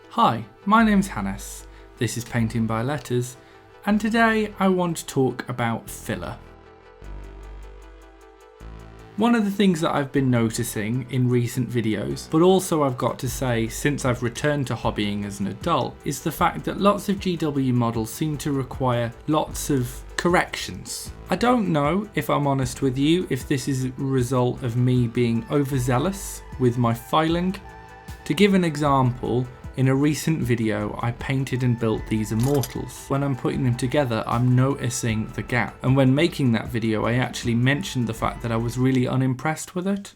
Hi, my name's Hannes, this is Painting by Letters, and today I want to talk about filler. One of the things that I've been noticing in recent videos, but also I've got to say since I've returned to hobbying as an adult, is the fact that lots of GW models seem to require lots of corrections. I don't know, if I'm honest with you, if this is a result of me being overzealous with my filing. To give an example, in a recent video I painted and built these immortals. When I'm putting them together I'm noticing the gap, and when making that video I actually mentioned the fact that I was really unimpressed with it.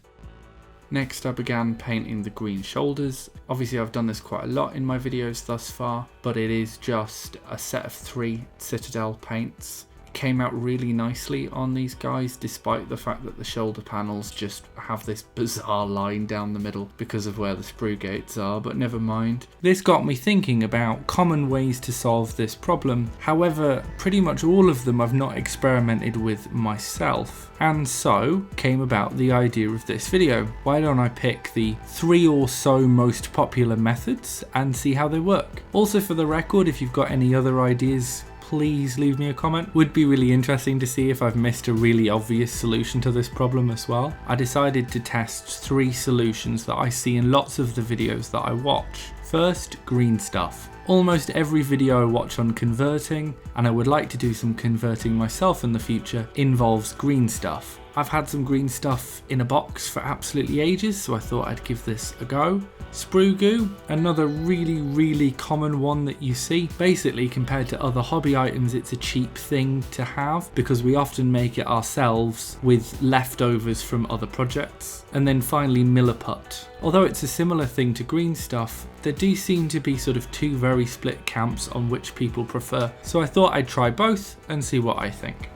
Next I began painting the green shoulders. Obviously I've done this quite a lot in my videos thus far, but it is just a set of 3 Citadel paints. Came out really nicely on these guys, despite the fact that the shoulder panels just have this bizarre line down the middle because of where the sprue gates are, but never mind. This got me thinking about common ways to solve this problem. However, pretty much all of them I've not experimented with myself, and so came about the idea of this video. Why don't I pick the 3 or so most popular methods and see how they work? Also, for the record, if you've got any other ideas, please leave me a comment. Would be really interesting to see if I've missed a really obvious solution to this problem as well. I decided to test 3 solutions that I see in lots of the videos that I watch. First, Greenstuff. Almost every video I watch on converting, and I would like to do some converting myself in the future, involves Greenstuff. I've had some Greenstuff in a box for absolutely ages, so I thought I'd give this a go. Sprue Goo, another really common one that you see. Basically, compared to other hobby items, it's a cheap thing to have because we often make it ourselves with leftovers from other projects. And then finally, Milliput. Although it's a similar thing to Greenstuff, there do seem to be sort of 2 very split camps on which people prefer, so I thought I'd try both and see what I think.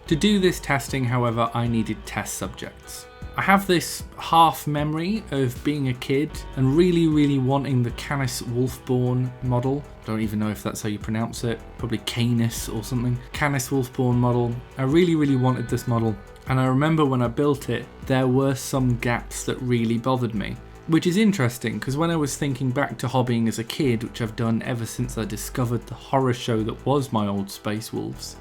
To do this testing, however, I needed test subjects. I have this half memory of being a kid and really wanting the Canis Wolfborn model. I don't even know if that's how you pronounce it, probably Canis or something. Canis Wolfborn model. I really wanted this model, and I remember when I built it there were some gaps that really bothered me. Which is interesting because when I was thinking back to hobbying as a kid, which I've done ever since I discovered the horror show that was my old Space Wolves,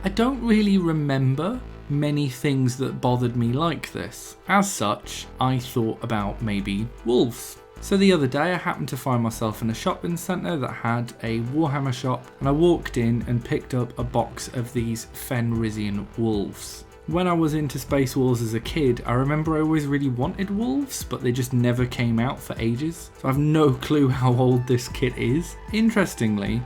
I don't really remember many things that bothered me like this. As such, I thought about maybe wolves. So the other day I happened to find myself in a shopping centre that had a Warhammer shop, and I walked in and picked up a box of these Fenrisian wolves. When I was into Space Wolves as a kid, I remember I always really wanted wolves, but they just never came out for ages. So I have no clue how old this kit is. Interestingly,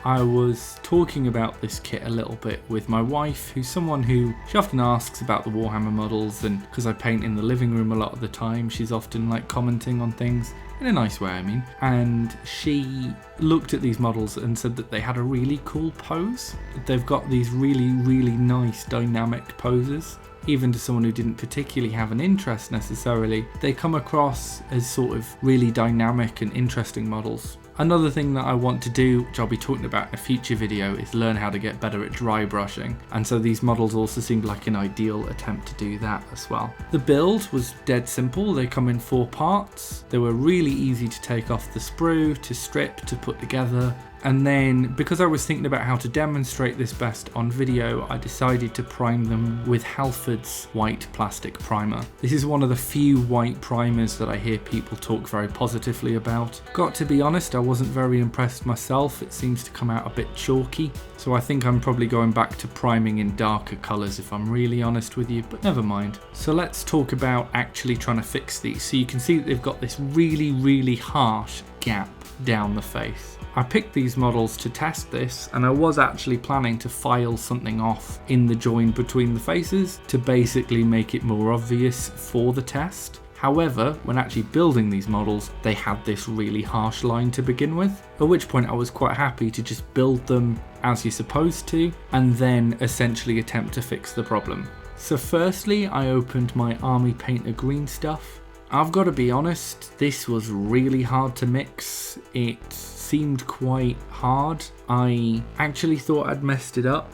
I was talking about this kit a little bit with my wife, who's someone who, she often asks about the Warhammer models, and because I paint in the living room a lot of the time, she's often like commenting on things, in a nice way I mean, and she looked at these models and said that they had a really cool pose. They've got these really nice dynamic poses. Even to someone who didn't particularly have an interest necessarily, they come across as sort of really dynamic and interesting models. Another thing that I want to do, which I'll be talking about in a future video, is learn how to get better at dry brushing, and so these models also seemed like an ideal attempt to do that as well. The build was dead simple. They come in 4 parts. They were really easy to take off the sprue, to strip, to put together. And then, because I was thinking about how to demonstrate this best on video, I decided to prime them with Halford's white plastic primer. This is one of the few white primers that I hear people talk very positively about. Got to be honest, I wasn't very impressed myself. It seems to come out a bit chalky, so I think I'm probably going back to priming in darker colours if I'm really honest with you, but never mind. So let's talk about actually trying to fix these. So you can see that they've got this really harsh gap down the face. I picked these models to test this, and I was actually planning to file something off in the join between the faces to basically make it more obvious for the test. However, when actually building these models, they had this really harsh line to begin with, at which point I was quite happy to just build them as you're supposed to, and then essentially attempt to fix the problem. So firstly, I opened my Army Painter Greenstuff. I've got to be honest, this was really hard to mix. It seemed quite hard. I actually thought I'd messed it up.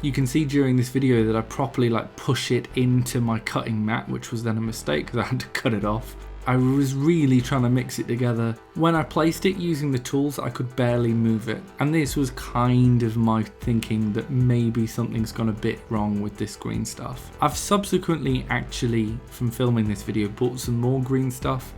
You can see during this video that I properly push it into my cutting mat, which was then a mistake because I had to cut it off. I was really trying to mix it together. When I placed it using the tools, I could barely move it. And this was kind of my thinking that maybe something's gone a bit wrong with this green stuff. I've subsequently actually, from filming this video, bought some more green stuff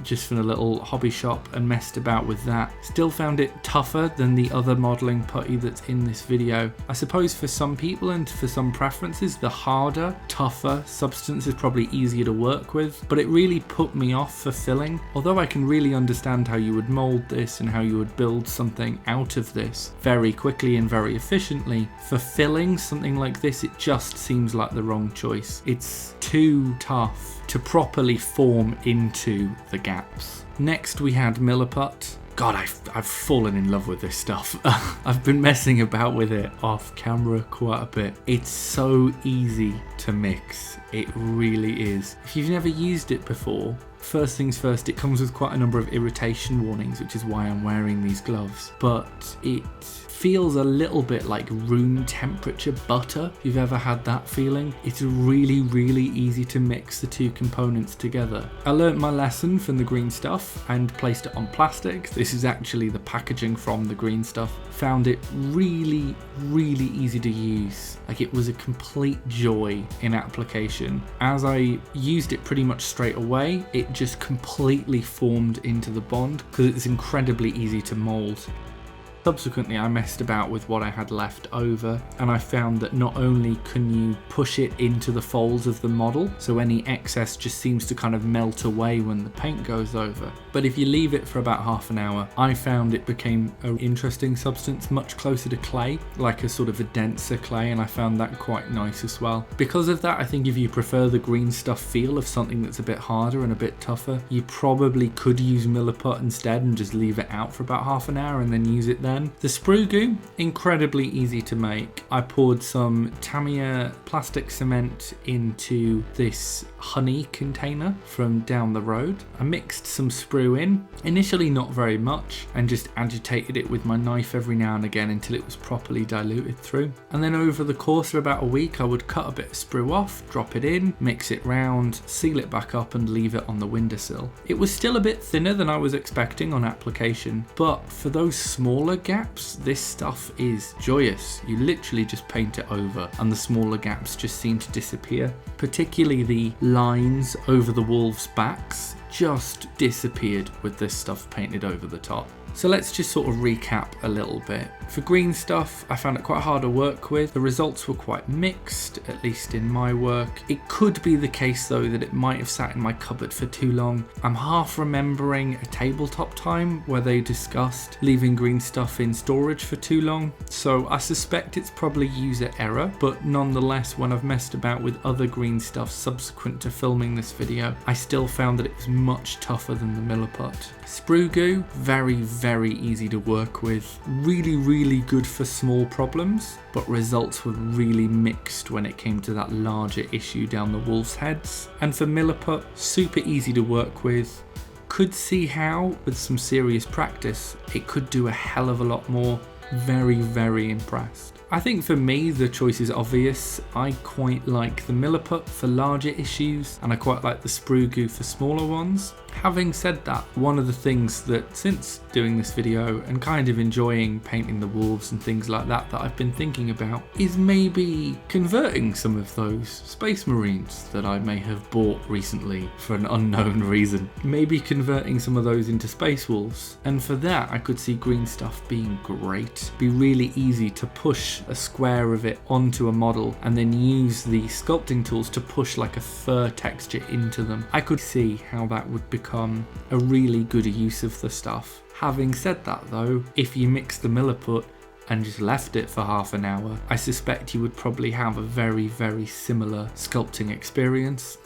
just from a little hobby shop and messed about with that. Still found it tougher than the other modelling putty that's in this video. I suppose for some people and for some preferences, the harder, tougher substance is probably easier to work with, but it really put me off for filling. Although I can really understand how you would mold this and how you would build something out of this very quickly and very efficiently, for filling something like this, it just seems like the wrong choice. It's too tough to properly form into the gaps. Next we had Milliput. God, I've fallen in love with this stuff. I've been messing about with it off camera quite a bit. It's so easy to mix. It really is. If you've never used it before, first things first, it comes with quite a number of irritation warnings, which is why I'm wearing these gloves. But it feels a little bit like room temperature butter, if you've ever had that feeling. It's really, really easy to mix the two components together. I learnt my lesson from the green stuff and placed it on plastic. This is actually the packaging from the green stuff. Found it really, really easy to use. Like, it was a complete joy in application. As I used it pretty much straight away, it just completely formed into the bond because it's incredibly easy to mold. Subsequently, I messed about with what I had left over, and I found that not only can you push it into the folds of the model, so any excess just seems to kind of melt away when the paint goes over, but if you leave it for about half an hour, I found it became an interesting substance, much closer to clay, like a sort of a denser clay, and I found that quite nice as well. Because of that, I think if you prefer the green stuff feel of something that's a bit harder and a bit tougher, you probably could use Milliput instead and just leave it out for about half an hour and then use it then. The Sprue Goo, incredibly easy to make. I poured some Tamiya plastic cement into this honey container from down the road. I mixed some sprue in, initially not very much, and just agitated it with my knife every now and again until it was properly diluted through. And then over the course of about a week, I would cut a bit of sprue off, drop it in, mix it round, seal it back up and leave it on the windowsill. It was still a bit thinner than I was expecting on application, but for those smaller gaps, this stuff is joyous. You literally just paint it over and the smaller gaps just seem to disappear. Particularly the lines over the wolves' backs just disappeared with this stuff painted over the top. So let's just sort of recap a little bit. For green stuff, I found it quite hard to work with. The results were quite mixed, at least in my work. It could be the case though that it might have sat in my cupboard for too long. I'm half remembering a tabletop time where they discussed leaving green stuff in storage for too long. So I suspect it's probably user error, but nonetheless, when I've messed about with other green stuff subsequent to filming this video, I still found that it was much tougher than the Milliput. Sprue Goo, very, very easy to work with. Really good for small problems, but results were really mixed when it came to that larger issue down the wolves' heads. And for Milliput, super easy to work with. Could see how, with some serious practice, it could do a hell of a lot more. Very impressed. I think for me the choice is obvious. I quite like the Milliput for larger issues and I quite like the Sprue Goo for smaller ones. Having said that, one of the things that since doing this video and kind of enjoying painting the wolves and things like that I've been thinking about is maybe converting some of those Space Marines that I may have bought recently for an unknown reason. Maybe converting some of those into Space Wolves, and for that I could see green stuff being great. Be really easy to push a square of it onto a model and then use the sculpting tools to push like a fur texture into them. I could see how that would become a really good use of the stuff. Having said that though, if you mix the Milliput and just left it for half an hour, I suspect you would probably have a very similar sculpting experience.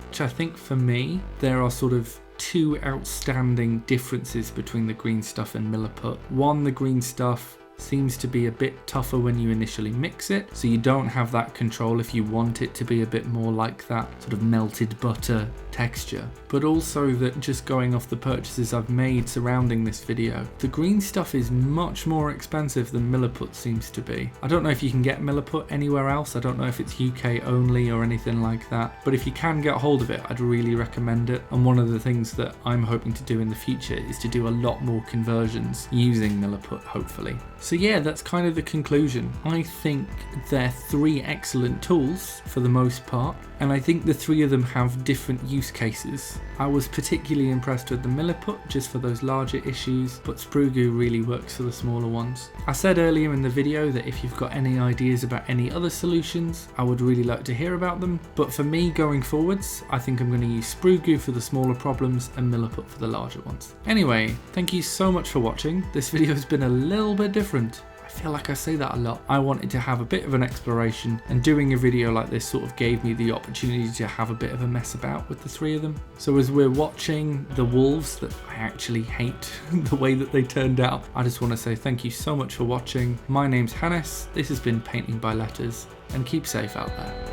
Which I think for me, there are sort of two outstanding differences between the green stuff and Milliput. One, the green stuff seems to be a bit tougher when you initially mix it, so you don't have that control if you want it to be a bit more like that sort of melted butter texture. But also that just going off the purchases I've made surrounding this video, the Greenstuff is much more expensive than Milliput seems to be. I don't know if you can get Milliput anywhere else, I don't know if it's UK only or anything like that, but if you can get hold of it, I'd really recommend it. And one of the things that I'm hoping to do in the future is to do a lot more conversions using Milliput, hopefully. So yeah, that's kind of the conclusion. I think they're 3 excellent tools for the most part, and I think the 3 of them have different use cases. I was particularly impressed with the Milliput just for those larger issues, but Sprue Goo really works for the smaller ones. I said earlier in the video that if you've got any ideas about any other solutions, I would really like to hear about them, but for me going forwards, I think I'm going to use Sprue Goo for the smaller problems and Milliput for the larger ones. Anyway, thank you so much for watching. This video has been a little bit different. I feel like I say that a lot. I wanted to have a bit of an exploration, and doing a video like this sort of gave me the opportunity to have a bit of a mess about with the 3 of them. So as we're watching the wolves that I actually hate the way that they turned out, I just want to say thank you so much for watching. My name's Hannes, this has been Painting by Letters, and keep safe out there.